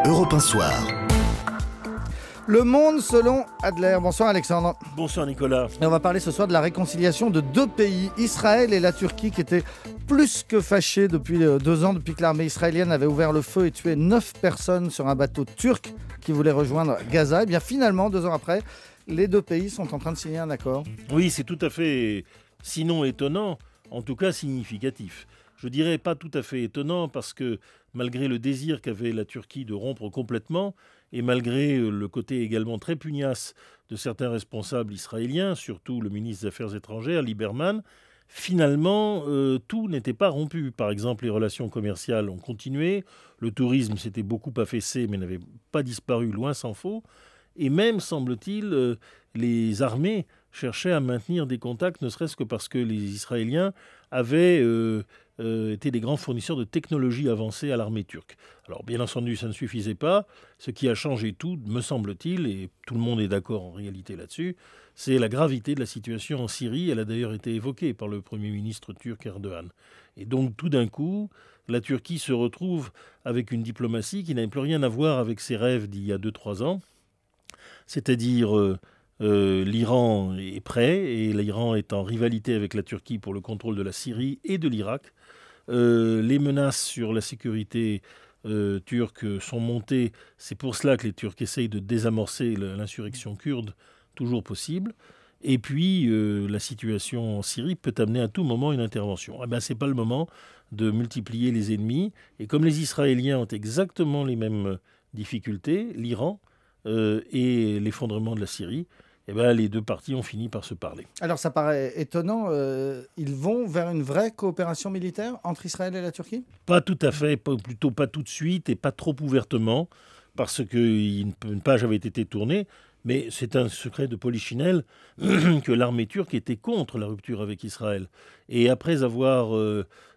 Europe 1 Soir. Le Monde selon Adler. Bonsoir Alexandre. Bonsoir Nicolas. Et on va parler ce soir de la réconciliation de deux pays, Israël et la Turquie, qui étaient plus que fâchés depuis 2 ans, depuis que l'armée israélienne avait ouvert le feu et tué 9 personnes sur un bateau turc qui voulait rejoindre Gaza. Et bien finalement, 2 ans après, les deux pays sont en train de signer un accord. Oui, c'est tout à fait, sinon étonnant, en tout cas significatif. Je dirais pas tout à fait étonnant parce que malgré le désir qu'avait la Turquie de rompre complètement et malgré le côté également très pugnace de certains responsables israéliens, surtout le ministre des Affaires étrangères, Lieberman, finalement, tout n'était pas rompu. Par exemple, les relations commerciales ont continué, le tourisme s'était beaucoup affaissé mais n'avait pas disparu, loin s'en faut. Et même, semble-t-il, les armées cherchaient à maintenir des contacts, ne serait-ce que parce que les Israéliens avaient été des grands fournisseurs de technologies avancées à l'armée turque. Alors, bien entendu, ça ne suffisait pas. Ce qui a changé tout, me semble-t-il, et tout le monde est d'accord en réalité là-dessus, c'est la gravité de la situation en Syrie. Elle a d'ailleurs été évoquée par le Premier ministre turc Erdogan. Et donc, tout d'un coup, la Turquie se retrouve avec une diplomatie qui n'avait plus rien à voir avec ses rêves d'il y a 2-3 ans. C'est-à-dire l'Iran est prêt, et l'Iran est en rivalité avec la Turquie pour le contrôle de la Syrie et de l'Irak. Les menaces sur la sécurité turque sont montées. C'est pour cela que les Turcs essayent de désamorcer l'insurrection kurde, toujours possible. Et puis, la situation en Syrie peut amener à tout moment une intervention. Eh bien, ce n'est pas le moment de multiplier les ennemis. Et comme les Israéliens ont exactement les mêmes difficultés, l'Iran et l'effondrement de la Syrie, eh bien, les deux parties ont fini par se parler. Alors ça paraît étonnant, ils vont vers une vraie coopération militaire entre Israël et la Turquie ? Pas tout à fait, plutôt pas tout de suite et pas trop ouvertement, parce qu'une page avait été tournée, mais c'est un secret de polichinelle que l'armée turque était contre la rupture avec Israël. Et après avoir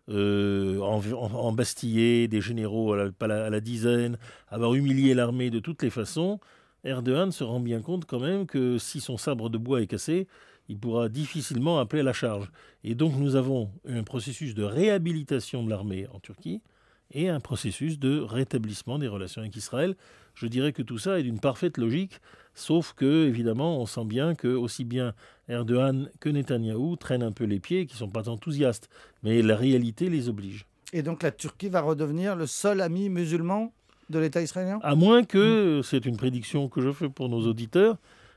embastillé des généraux à la dizaine, avoir humilié l'armée de toutes les façons, Erdogan se rend bien compte quand même que si son sabre de bois est cassé, il pourra difficilement appeler à la charge. Et donc nous avons un processus de réhabilitation de l'armée en Turquie et un processus de rétablissement des relations avec Israël. Je dirais que tout ça est d'une parfaite logique, sauf que, évidemment, on sent bien que aussi bien Erdogan que Netanyahou traînent un peu les pieds, qui ne sont pas enthousiastes. Mais la réalité les oblige. Et donc la Turquie va redevenir le seul ami musulman de l'État israélien ? À moins que, c'est une prédiction que je fais pour nos auditeurs,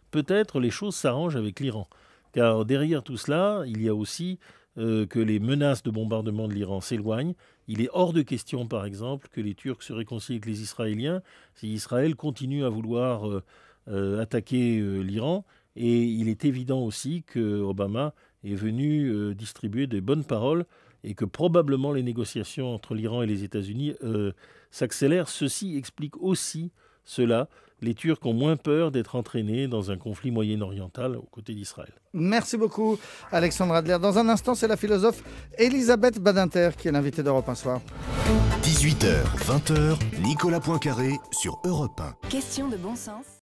peut-être les choses s'arrangent avec l'Iran. Car derrière tout cela, il y a aussi que les menaces de bombardement de l'Iran s'éloignent. Il est hors de question, par exemple, que les Turcs se réconcilient avec les Israéliens si Israël continue à vouloir attaquer l'Iran. Et il est évident aussi que Obama est venu distribuer des bonnes paroles et que probablement les négociations entre l'Iran et les États-Unis s'accélèrent. Ceci explique aussi cela. Les Turcs ont moins peur d'être entraînés dans un conflit moyen-oriental aux côtés d'Israël. Merci beaucoup Alexandre Adler. Dans un instant, c'est la philosophe Elisabeth Badinter qui est l'invitée d'Europe 1 Soir. 18h, 20h, Nicolas Poincaré sur Europe 1. Question de bon sens.